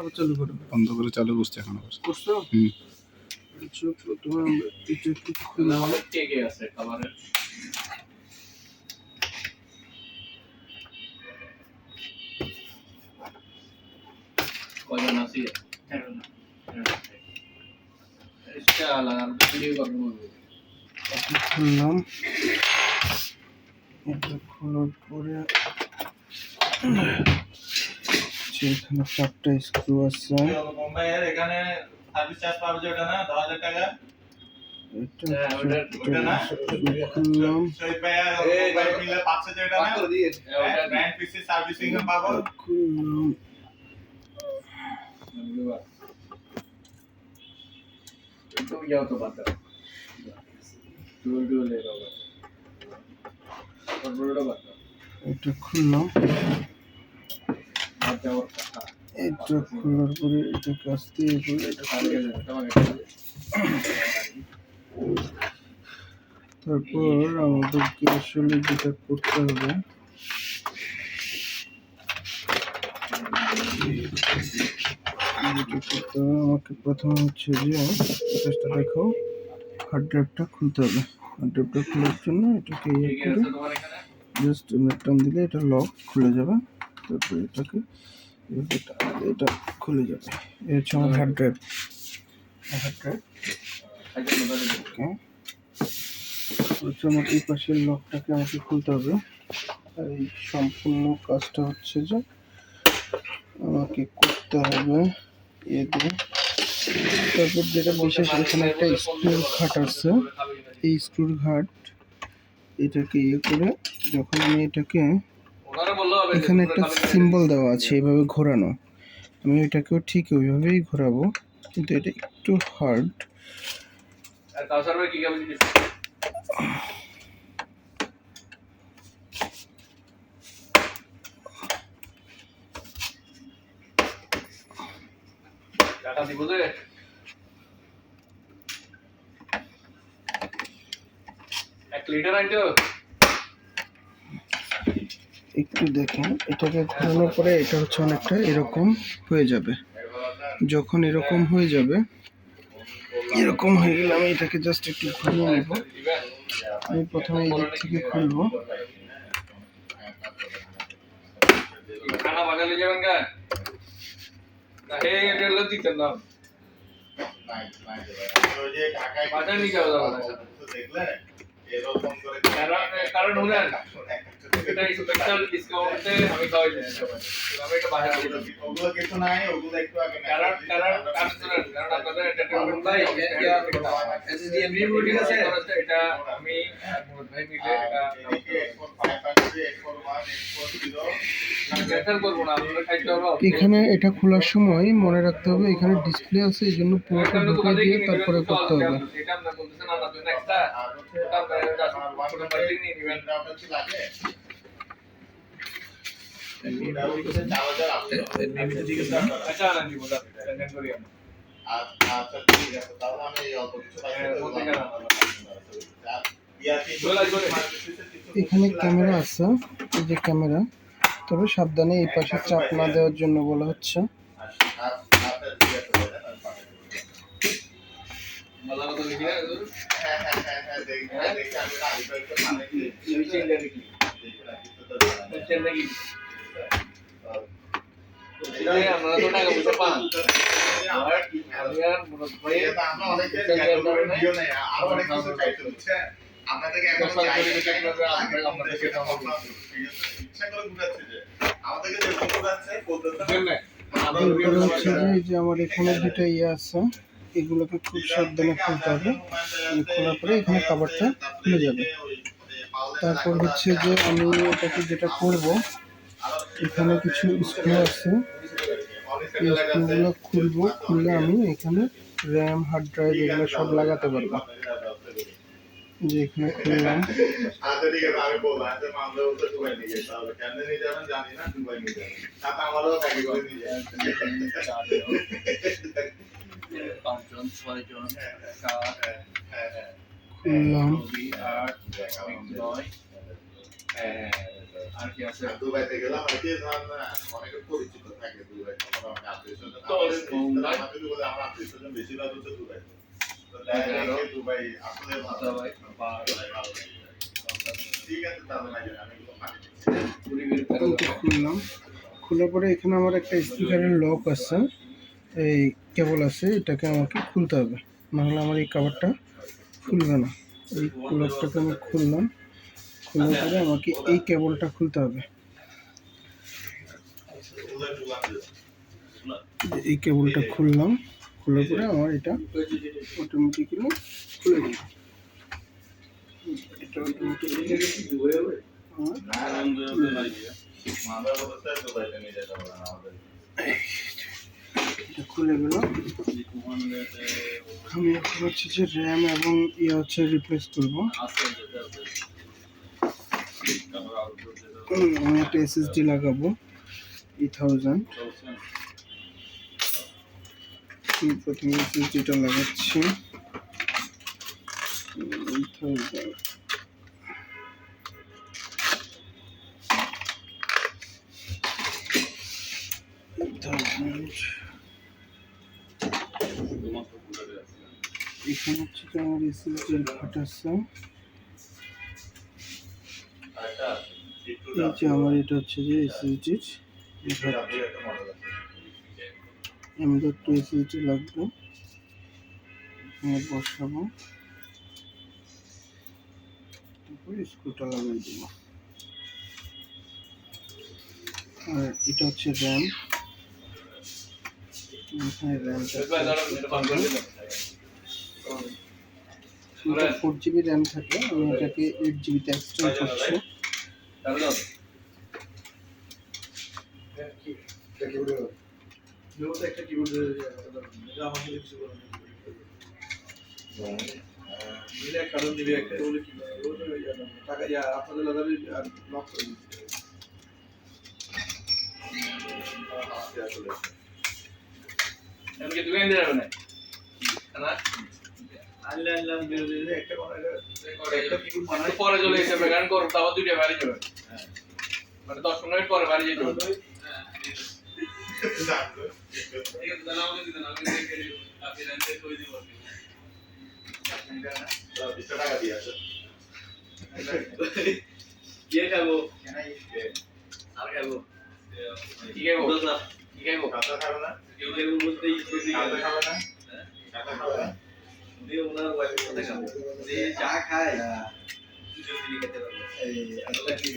আবার চালু করো, বন্ধ করে চালু করছি এখন আবার। করছো? আচ্ছা, প্রথমে আমরা এটা একটু খুলে অনেক কেকে আছে খাবারের। কয়জন আছি? 13 জন। এটা আলাদা ভিডিও করবো। এটা খুললাম। এটা খোলার পরে এখানে 4টা স্ক্রু আছে। এখানে সার্ভিস চার্জ পাবে যে ওটা না 10,000 টাকা। এটা ওটা না খুললাম। সেই ভাই মিলে 500 টাকা না করে দিয়ে ওটা ব্র্যান্ড পিসি সার্ভিসিং এ পাবো। খুললাম। तो क्या तो बात है डोल ले रहा है और बड़ा बात है এটা খুললাম। अच्छा और कहा এটা খোলার পরে এটা কাছ দিয়ে খুলে এটা आगे তারপর আমাদেরকে আসলে যেটা করতে হবে আমাকে প্রথমে হচ্ছে যে চেষ্টা দেখো হার্ড ড্রাইভটা খুলতে হবে। হার্ড ড্রাইভটা খোলার জন্য এটাকে ইয়ে করে জাস্ট টান দিলে এটা লক খুলে যাবে। তারপর এটাকে এটা খুলে যাবে। এই হচ্ছে আমার হার্ড ড্রাইভ। ওকে, হচ্ছে আমার এই পাশের লকটাকে আমাকে খুলতে হবে। আর এই সম্পূর্ণ কাজটা হচ্ছে যে আমাকে করতে হবে এ দিয়ে। তারপর যেটা বিশেষ এখানে একটা স্ক্রুর ঘাট আছে, এই স্ক্রুর ঘাট এটাকে ইয়ে করে যখন আমি এটাকে এখানে একটা সিম্বল দেওয়া আছে এইভাবে ঘোরানো, আমি এটাকেও ঠিক ওইভাবেই ঘোরাবো, কিন্তু এটা একটু হার্ড। একটু দেখেন, এটাকে ঘোরানোর পরে এটা হচ্ছে অনেকটা এরকম হয়ে যাবে। যখন এরকম হয়ে যাবে, এরকম হয়ে গেলে আমি এটাকে জাস্ট একটু ঘুরিয়ে নেব। আমি প্রথমে এই দিক থেকে খুলবো। কারণ এটা স্পেশাল ডিসকাউন্টে আমি খাওয়াই দিচ্ছি আমি এটা বাইরে ওগুলো কিছু নাই, ওগুলো একটু আগে কারণ আপনাদের এন্টারটেইনমেন্ট ভাই এসডিএম রিমোটিং আছে এটা আমি মুরত ভাই মিলে এটা 841 এখানে এটা খোলার সময় মনে রাখতে হবে এখানে ডিসপ্লে আছে, এই জন্য পুরোটা ঢুকিয়ে দিয়ে তারপরে করতে হবে। এটা আমরা বলতেছেন না জন্য একটা ওটা বাইরে নিয়ে নেবেন লাগে আচ্ছা না দিব টেনশন করি আমি আচ্ছা ঠিক আছে তাহলে আমি এই অল্প কিছু এখানে ক্যামেরা আছে, এই যে ক্যামেরা, তবে সাবধানে এই পাশে চাপ না দেওয়ার জন্য বলা হচ্ছে। আমরা তো টাকা পয়সা পান এই যে আমার এখানে দুটো ইয়ে আছে, এগুলোকে খুব সাবধানে খুলতে হবে। খোলার পরে এখানে কভারটা খুলে যাবে। তারপর হচ্ছে যে আমি এটাকে যেটা করব, এখানে কিছু স্ক্রু আছে, এই স্ক্রুগুলো খুলবো। খুললে আমি এখানে র্যাম, হার্ড ড্রাইভ এগুলো সব লাগাতে পারবো। যে এখানে খুললাম, খুললাম, আর কি আছে দুবাইতে গেলাম আর কি অনেক পরিচিত থাকে দুবাইতে আমাদের আত্মীয়স্বজন তো আমাদের যদি বলে আমার আত্মীয়স্বজন বেশিরভাগ হচ্ছে দুবাইতে তো দেখা যায় দুবাই আসলে ভালো ভাই ভালো ঠিক আছে তাহলে ভাই আমি এগুলো খুললাম, খোলার পরে এখানে আমার একটা স্পিকারের লক আছে, এই কেবল আছে, এটাকে আমাকে খুলতে হবে, নাহলে আমার এই কাভারটা খুলবে না। এই লকটাকে আমি খুললাম, খোলার পরে আমাকে এই কেবলটা খুলতে হবে। এই কেবলটা খুললাম, খোলার পরে আমার এটা অটোমেটিক্যালি খুলে দিল। এটা খুলে গেল। আমি এখন হচ্ছে যে র্যাম এবং হচ্ছে রিপ্লেস করবো। আমি একটা এসএসডি লাগাবো 3000। প্রথমে এসএসডিটা লাগাচ্ছি 3000। এখানে হচ্ছে যে আমার এসএসডির ঘাট আছে, এই যে আমার এটা হচ্ছে যে এসএসডির ঘাট। আমাদের একটু এসএসডি লাগবে, এখানে বসাবো, তারপরে স্ক্রুটা লাগিয়ে দেবো। আর এটা হচ্ছে র্যাম, এখানে র্যামটা 4GB র্যাম থাকলে আমি এটাকে 8GB তে এক্সটেন্ড করছি। কারণ দিবে একটা বলে কি টাকা আপনাদের লাগাবে আর লক করে দিচ্ছে। এমনকি দুই দিন যাবে না না আনলাম বেরোলে একটা করে একটা কিবোর্ড বানাই পরে চলে এসে গান করব তাও দুইটা বাড়ি যাবে। মানে 10 মিনিট পরে বাড়ি যেতে হবে। এই তো দাও আমাকে দিন আমি দেখে দিব আপনি রেন্টে কই দিব তো 20 টাকা দিয়ে আসো কে খাবো আর খাবো কি খাবো কি খাবো কাঁচা খাবে না কেউ কেউ বলতেই কাঁচা খাবে না কাঁচা খাবে না দিয়ে ওনার ওয়াইফের সাথে খাবো যে চা খায় দুজন মিলে খেতে পারবো এই আসলে কি